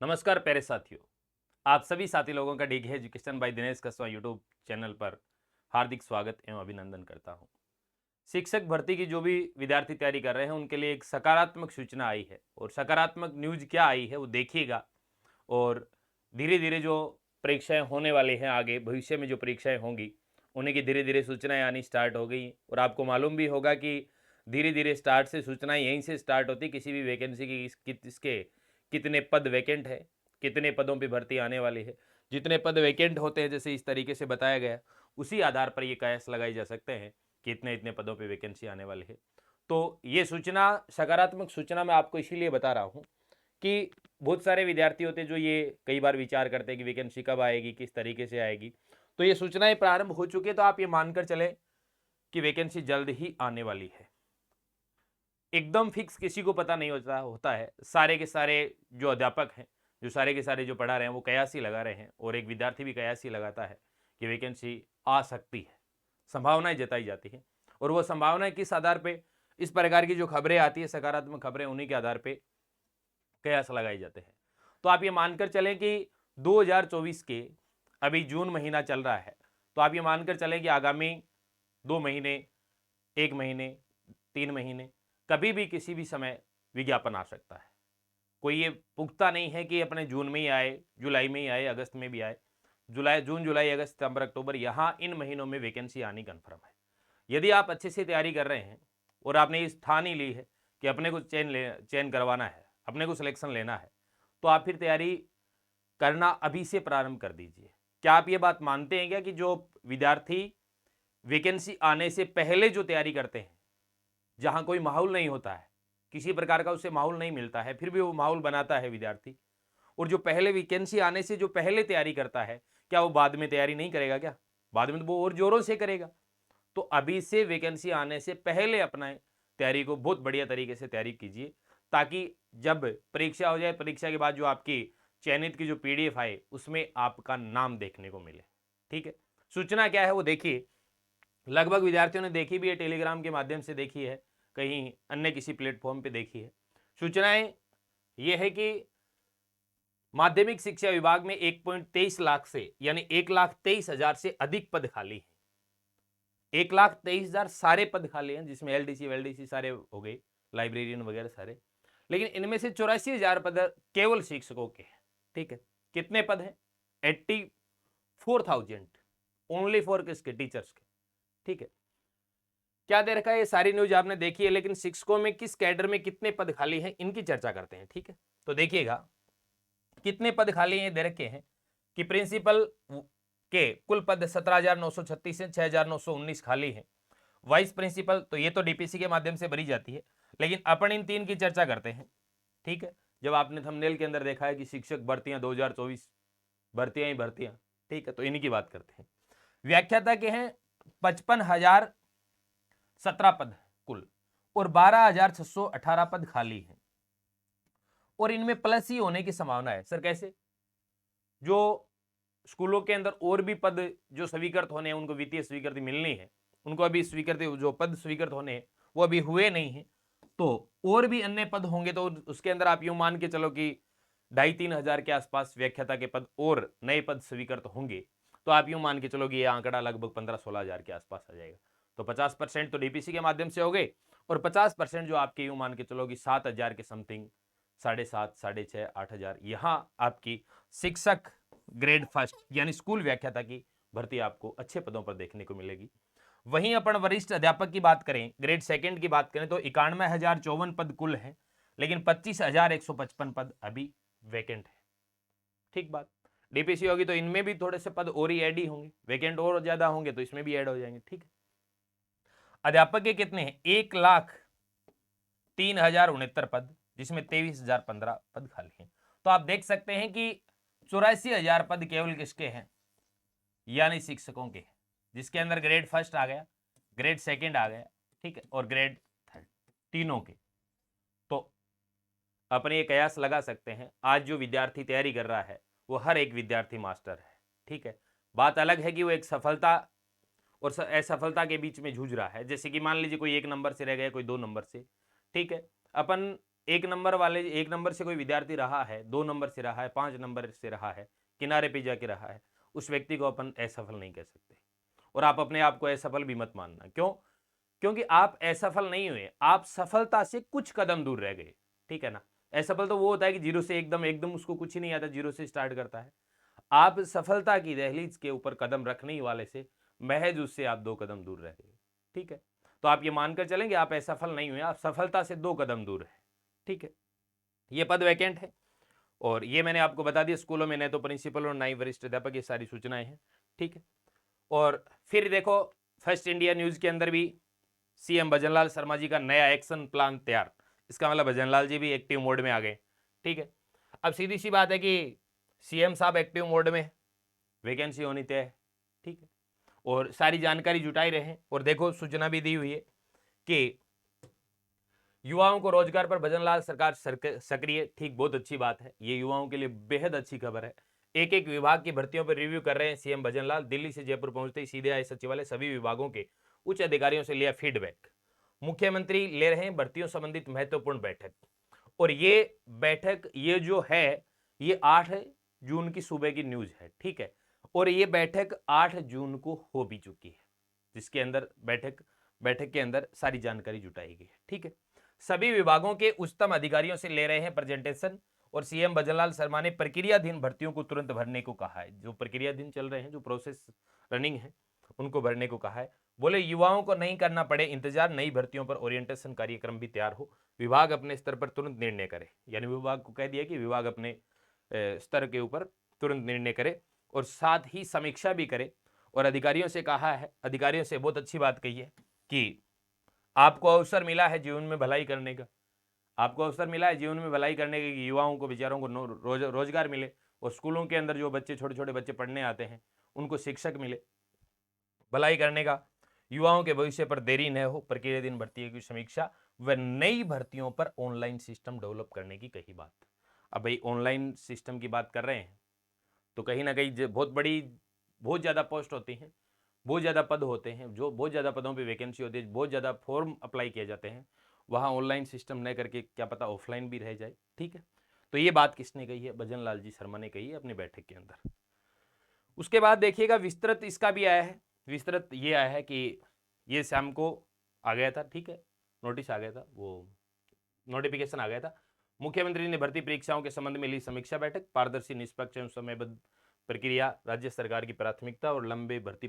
नमस्कार प्यारे साथियों। आप सभी साथी लोगों का DK education by Dinesh Kaswa YouTube channel पर हार्दिक स्वागत एवं अभिनंदन करता हूं। शिक्षक भर्ती की जो भी विद्यार्थी तैयारी कर रहे हैं उनके लिए एक सकारात्मक सूचना आई है और सकारात्मक न्यूज क्या आई है वो देखिएगा। और धीरे धीरे जो परीक्षाएं होने वाली हैं, आगे भविष्य में जो परीक्षाएं होंगी उन्हीं की धीरे धीरे सूचनाएं आनी स्टार्ट हो गई हैं। और आपको मालूम भी होगा कि धीरे धीरे स्टार्ट से सूचनाएं यहीं से स्टार्ट होती, किसी भी वैकेंसी की इसके कितने पद वैकेंट है, कितने पदों पे भर्ती आने वाली है। जितने पद वैकेंट होते हैं जैसे इस तरीके से बताया गया, उसी आधार पर ये कयास लगाए जा सकते हैं कि इतने इतने पदों पे वैकेंसी आने वाली है। तो ये सूचना सकारात्मक सूचना मैं आपको इसीलिए बता रहा हूँ कि बहुत सारे विद्यार्थी होते हैं जो ये कई बार विचार करते हैं कि वैकेंसी कब आएगी, किस तरीके से आएगी। तो ये सूचनाएं प्रारंभ हो चुकी है, तो आप ये मानकर चले कि वैकेंसी जल्द ही आने वाली है। एकदम फिक्स किसी को पता नहीं होता है। सारे के सारे जो अध्यापक हैं, जो सारे के सारे जो पढ़ा रहे हैं, वो कयास ही लगा रहे हैं और एक विद्यार्थी भी कयास ही लगाता है कि वैकेंसी आ सकती है। संभावनाएं जताई जाती हैं और वो संभावनाएं किस आधार पे, इस प्रकार की जो खबरें आती है सकारात्मक खबरें, उन्हीं के आधार पे कयास लगाए जाते हैं। तो आप ये मानकर चलें कि 2024 के अभी जून महीना चल रहा है, तो आप ये मानकर चलें कि आगामी 2 महीने, 1 महीने, 3 महीने, कभी भी किसी भी समय विज्ञापन आ सकता है। कोई ये पुख्ता नहीं है कि अपने जून में ही आए, जुलाई में ही आए, अगस्त में भी आए। जून जुलाई अगस्त सितंबर अक्टूबर, यहाँ इन महीनों में वैकेंसी आनी कन्फर्म है। यदि आप अच्छे से तैयारी कर रहे हैं और आपने इस ठान ही ली है कि अपने को चयन करवाना है, अपने को सिलेक्शन लेना है, तो आप फिर तैयारी करना अभी से प्रारंभ कर दीजिए। क्या आप ये बात मानते हैं क्या कि जो विद्यार्थी वैकेंसी आने से पहले जो तैयारी करते हैं, जहां कोई माहौल नहीं होता है, किसी प्रकार का उसे माहौल नहीं मिलता है, फिर भी वो माहौल बनाता है विद्यार्थी, और जो पहले वैकेंसी आने से जो पहले तैयारी करता है, क्या वो बाद में तैयारी नहीं करेगा? क्या बाद में तो वो और जोरों से करेगा। तो अभी से वैकेंसी आने से पहले अपना तैयारी को बहुत बढ़िया तरीके से तैयारी कीजिए, ताकि जब परीक्षा हो जाए, परीक्षा के बाद जो आपकी चयनित की जो पीडीएफ आए उसमें आपका नाम देखने को मिले। ठीक है, सूचना क्या है वो देखिए। लगभग विद्यार्थियों ने देखी भी है, टेलीग्राम के माध्यम से देखी है, कहीं अन्य किसी प्लेटफॉर्म पे देखी है। सूचनाएं ये है कि माध्यमिक शिक्षा विभाग में 1.23 लाख से, यानी 1,23,000 से अधिक पद खाली हैं। 1,23,000 सारे पद खाली हैं, जिसमें एलडीसी वेलडीसी सारे हो गए, लाइब्रेरियन वगैरह सारे। लेकिन इनमें से 84,000 पद केवल शिक्षकों के हैं। ठीक है, कितने पद हैं? 84,000 ओनली फॉर किसके? टीचर्स के। ठीक है, क्या दे रखा है? ये सारी न्यूज आपने देखी है, लेकिन शिक्षकों में किस कैडर में कितने पद खाली हैं इनकी चर्चा करते हैं। ठीक है, तो देखिएगा कितने पद खाली हैं दे रखे हैं कि प्रिंसिपल के कुल पद 17,936 हैं, 6,919 खाली हैं। वाइस प्रिंसिपल तो ये तो डीपीसी के माध्यम से भरी जाती है, लेकिन अपन इन तीन की चर्चा करते हैं। ठीक है, जब आपने थंबनेल के अंदर देखा है कि शिक्षक भर्तियां 2024 भर्तियां ही भर्तियां, ठीक है, तो इन्हीं की बात करते हैं। व्याख्याता के हैं 55,017 पद कुल, और 12,618 पद खाली हैं, और इनमें प्लस ही होने की संभावना है। सर कैसे? जो स्कूलों के अंदर और भी पद जो स्वीकृत होने हैं, उनको वित्तीय स्वीकृति मिलनी है, उनको अभी स्वीकृति, जो पद स्वीकृत होने हैं वो अभी हुए नहीं है, तो और भी अन्य पद होंगे, तो उसके अंदर आप यूं मान के चलो कि 2,500-3,000 के आसपास व्याख्याता के पद और नए पद स्वीकृत होंगे। तो आप यूं मान के चलो कि ये आंकड़ा लगभग 15-16,000 के आसपास आ जाएगा। तो 50% तो डीपीसी के माध्यम से हो गए, और 50% जो आपके यूं मान के चलो कि 7,000 के समथिंग, 7,500, 6,500, 8,000, यहाँ आपकी शिक्षक ग्रेड फर्स्ट यानी स्कूल व्याख्याता की भर्ती आपको अच्छे पदों पर देखने को मिलेगी। वहीं अपन वरिष्ठ अध्यापक की बात करें, ग्रेड सेकंड की बात करें, तो 91,054 पद कुल हैं, लेकिन 25,155 पद अभी वैकेंट है। ठीक बात। डीपीसी होगी तो इनमें भी थोड़े से पद और ही ऐड ही होंगे, वैकेंट और ज्यादा होंगे तो इसमें भी ऐड हो जाएंगे। ठीक है, अध्यापक के कितने हैं? 1,03,069 पद, जिसमें 23,015 पद खाली हैं। तो आप देख सकते हैं कि 84,000 पद केवल किसके हैं? यानी शिक्षकों के, जिसके अंदर ग्रेड फर्स्ट आ गया, ग्रेड सेकंड आ गया, ठीक है, और ग्रेड थर्ड, तीनों के। तो अपने ये कयास लगा सकते हैं, आज जो विद्यार्थी तैयारी कर रहा है वो हर एक विद्यार्थी मास्टर है। ठीक है, बात अलग है कि वो एक सफलता और असफलता के बीच में जूझ रहा है। जैसे कि मान लीजिए कोई 1 नंबर से रह गया, कोई 2 नंबर से। ठीक है, अपन एक नंबर से कोई विद्यार्थी रहा है, 2 नंबर से रहा है, 5 नंबर से रहा है, किनारे पे जाके रहा है, उस व्यक्ति को अपन असफल नहीं कह सकते। और आप अपने आप को असफल भी मत मानना। क्यों? क्योंकि आप असफल नहीं हुए, आप सफलता से कुछ कदम दूर रह गए, ठीक है ना। असफल तो वो होता है कि जीरो से एकदम एकदम उसको कुछ ही नहीं आता, जीरो से स्टार्ट करता है। आप सफलता की दहलीज के ऊपर कदम रखने ही वाले से महज उससे आप 2 कदम दूर रह गए, ठीक है। तो आप ये मानकर चलेंगे आप असफल नहीं हुए, आप सफलता से 2 कदम दूर है, ठीक है। ये पद वैकेंट है और ये मैंने आपको बता दिया, स्कूलों में न तो प्रिंसिपल और न ही वरिष्ठ अध्यापक, ये सारी सूचनाएं हैं, ठीक है। और फिर देखो फर्स्ट इंडिया न्यूज के अंदर भी सीएम भजनलाल शर्मा जी का नया एक्शन प्लान तैयार। इसका मतलब भजनलाल जी भी एक्टिव मोड में आ गए, ठीक है। अब सीधी सी बात है कि सीएम साहब एक्टिव मोड में, वैकेंसी होनी तय है, ठीक है। और सारी जानकारी जुटाई रहे और देखो सूचना भी दी हुई है कि युवाओं को रोजगार पर भजनलाल सरकार सक्रिय, ठीक, बहुत अच्छी बात है, ये युवाओं के लिए बेहद अच्छी खबर है। एक एक विभाग की भर्तियों पर रिव्यू कर रहे हैं सीएम भजनलाल। दिल्ली से जयपुर पहुंचते ही सीधे आए सचिवालय, सभी विभागों के उच्च अधिकारियों से लिया फीडबैक। मुख्यमंत्री ले रहे हैं भर्तियों संबंधित महत्वपूर्ण बैठक। और ये बैठक ये जो है ये 8 जून की सुबह की न्यूज है, ठीक है। और ये बैठक 8 जून को हो भी चुकी है, जिसके अंदर बैठक के अंदर सारी जानकारी जुटाई गई है, ठीक है। सभी विभागों के उच्चतम अधिकारियों से ले रहे हैं प्रेजेंटेशन और सीएम भजनलाल शर्मा ने प्रक्रियाधीन भर्तियों को तुरंत भरने को कहा है। जो प्रक्रियाधीन चल रहे हैं, जो प्रोसेस रनिंग है, उनको भरने को कहा है। बोले युवाओं को नहीं करना पड़े इंतजार, नई भर्तियों पर ओरिएंटेशन कार्यक्रम भी तैयार हो, विभाग अपने स्तर पर तुरंत निर्णय करे। यानी विभाग को कह दिया कि विभाग अपने स्तर के ऊपर तुरंत निर्णय करे और साथ ही समीक्षा भी करे। और अधिकारियों से कहा है, अधिकारियों से बहुत अच्छी बात कही है कि आपको अवसर मिला है जीवन में भलाई करने का, आपको अवसर मिला है जीवन में भलाई करने के, युवाओं को बेचारों को रोजगार मिले और स्कूलों के अंदर जो बच्चे छोटे छोटे बच्चे पढ़ने आते हैं उनको शिक्षक मिले, भलाई करने का, युवाओं के भविष्य पर देरी न हो, प्रक्रियाधीन भर्ती की समीक्षा व नई भर्तियों पर ऑनलाइन सिस्टम डेवलप करने की कही बात। अब भाई ऑनलाइन सिस्टम की बात कर रहे हैं तो कहीं ना कहीं बहुत ज़्यादा पोस्ट होती हैं, बहुत ज़्यादा पद होते हैं, जो बहुत ज़्यादा पदों पे वैकेंसी होती है, बहुत ज़्यादा फॉर्म अप्लाई किए जाते हैं, वहाँ ऑनलाइन सिस्टम न करके क्या पता ऑफलाइन भी रह जाए, ठीक है। तो ये बात किसने कही है? भजनलाल जी शर्मा ने कही है अपनी बैठक के अंदर। उसके बाद देखिएगा विस्तृत इसका भी आया है, विस्तृत ये आया है कि ये शाम को आ गया था, ठीक है, नोटिस आ गया था, वो नोटिफिकेशन आ गया था। मुख्यमंत्री ने भर्ती परीक्षाओं के संबंध में ली समीक्षा बैठक, पारदर्शी निष्पक्ष एवं समयबद्ध प्रक्रिया राज्य सरकार की प्राथमिकता और लंबी भर्ती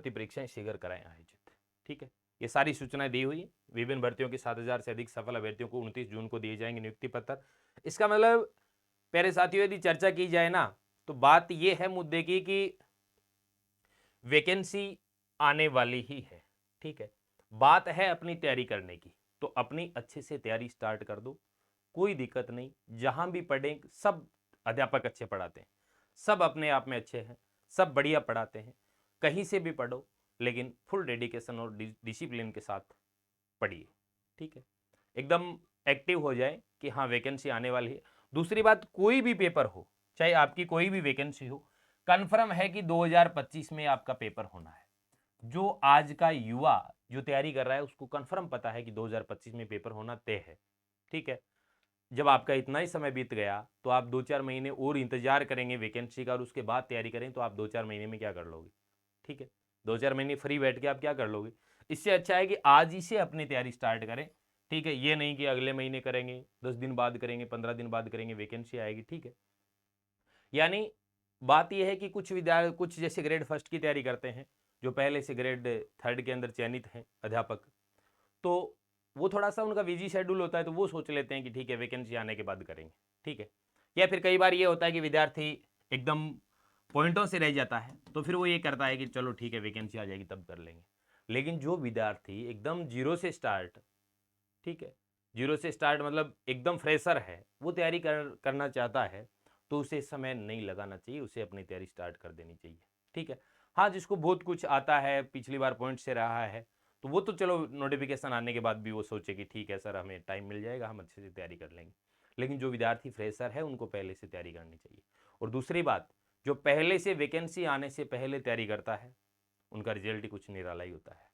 परीक्षाएं शीघ्र कराएं आयोजित, ठीक है। ये सारी सूचनाएं दी हुई है। विभिन्न भर्तियों के 7,000 से अधिक सफल अभ्यर्थियों को 29 जून को दिए जाएंगे नियुक्ति पत्र। इसका मतलब प्यारे साथियों यदि चर्चा की जाए ना तो बात यह है मुद्दे की कि वैकेंसी आने वाली ही है, ठीक है। बात है अपनी तैयारी करने की, तो अपनी अच्छे से तैयारी स्टार्ट कर दो, कोई दिक्कत नहीं। जहां भी पढ़ें सब अध्यापक अच्छे पढ़ाते हैं, सब अपने आप में अच्छे हैं, सब बढ़िया पढ़ाते हैं। कहीं से भी पढ़ो लेकिन फुल डेडिकेशन और डिसिप्लिन के साथ पढ़िए, ठीक है। एकदम एक्टिव हो जाए कि हाँ वैकेंसी आने वाली है। दूसरी बात, कोई भी पेपर हो, चाहे आपकी कोई भी वैकेंसी हो, कन्फर्म है कि 2025 में आपका पेपर होना है। जो आज का युवा जो तैयारी कर रहा है उसको कन्फर्म पता है कि 2025 में पेपर होना तय है, ठीक है। जब आपका इतना ही समय बीत गया तो आप 2-4 महीने और इंतजार करेंगे वैकेंसी का और उसके बाद तैयारी करें तो आप 2-4 महीने में क्या कर लोगे, ठीक है। 2-4 महीने फ्री बैठ के आप क्या कर लोगे? इससे अच्छा है कि आज ही से अपनी तैयारी स्टार्ट करें, ठीक है। ये नहीं कि अगले महीने करेंगे, 10 दिन बाद करेंगे, 15 दिन बाद करेंगे, वैकेंसी आएगी, ठीक है। यानी बात यह है कि कुछ जैसे ग्रेड फर्स्ट की तैयारी करते हैं जो पहले से ग्रेड थर्ड के अंदर चयनित हैं अध्यापक, तो वो थोड़ा सा उनका बिजी शेड्यूल होता है तो वो सोच लेते हैं कि ठीक है वैकेंसी आने के बाद करेंगे, ठीक है। या फिर कई बार ये होता है कि विद्यार्थी एकदम पॉइंटों से रह जाता है तो फिर वो ये करता है कि चलो ठीक है वैकेंसी आ जाएगी तब कर लेंगे। लेकिन जो विद्यार्थी एकदम जीरो से स्टार्ट, ठीक है, जीरो से स्टार्ट मतलब एकदम फ्रेशर है, वो तैयारी करना चाहता है तो उसे समय नहीं लगाना चाहिए, उसे अपनी तैयारी स्टार्ट कर देनी चाहिए, ठीक है। हाँ, जिसको बहुत कुछ आता है, पिछली बार पॉइंट से रहा है, तो वो तो चलो नोटिफिकेशन आने के बाद भी वो सोचे कि ठीक है सर हमें टाइम मिल जाएगा, हम अच्छे से तैयारी कर लेंगे। लेकिन जो विद्यार्थी फ्रेशर है उनको पहले से तैयारी करनी चाहिए। और दूसरी बात, जो पहले से वैकेंसी आने से पहले तैयारी करता है उनका रिजल्ट ही कुछ निराला ही होता है।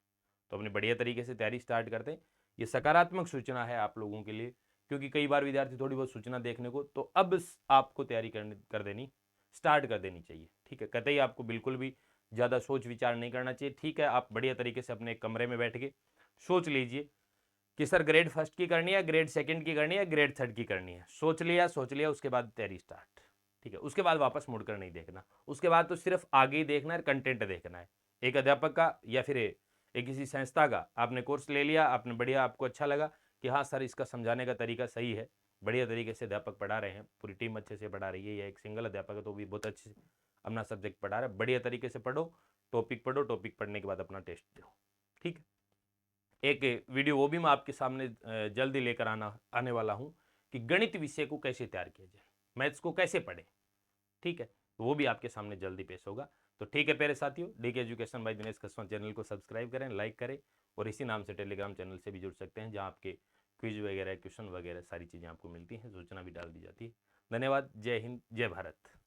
तो अपने बढ़िया तरीके से तैयारी स्टार्ट करते हैं। ये सकारात्मक सूचना है आप लोगों के लिए, क्योंकि कई बार विद्यार्थी थोड़ी बहुत सूचना देखने को, तो अब आपको तैयारी कर देनी स्टार्ट कर देनी चाहिए। ठीक है, कतई आपको बिल्कुल भी ज़्यादा सोच विचार नहीं करना चाहिए। ठीक है, आप बढ़िया तरीके से अपने कमरे में बैठ के सोच लीजिए कि सर ग्रेड फर्स्ट की करनी है, ग्रेड सेकंड की करनी है, ग्रेड थर्ड की करनी है। सोच लिया, उसके बाद तैयारी स्टार्ट। ठीक है, उसके बाद वापस मुड़कर नहीं देखना, उसके बाद तो सिर्फ आगे ही देखना है, कंटेंट देखना है। एक अध्यापक का या फिर एक किसी संस्था का आपने कोर्स ले लिया, आपने बढ़िया, आपको अच्छा लगा कि हाँ सर इसका समझाने का तरीका सही है, बढ़िया तरीके से अध्यापक पढ़ा रहे हैं, पूरी टीम अच्छे से पढ़ा रही है, या एक सिंगल अध्यापक है तो भी बहुत अच्छे से अपना सब्जेक्ट पढ़ा रहा है, बढ़िया तरीके से पढ़ो, टॉपिक पढ़ो, टॉपिक पढ़ने के बाद अपना टेस्ट दो। ठीक है, एक वीडियो वो भी मैं आपके सामने जल्दी लेकर आने वाला हूँ कि गणित विषय को कैसे तैयार किया जाए, मैथ्स को कैसे पढ़ें। ठीक है, तो वो भी आपके सामने जल्दी पेश होगा। तो ठीक है प्यारे साथियों, DK education by Dinesh Kaswa channel को सब्सक्राइब करें, लाइक करें, और इसी नाम से टेलीग्राम चैनल से भी जुड़ सकते हैं, जहां आपके क्विज वगैरह, क्वेश्चन वगैरह सारी चीज़ें आपको मिलती हैं, सूचना भी डाल दी जाती है। धन्यवाद, जय हिंद, जय भारत।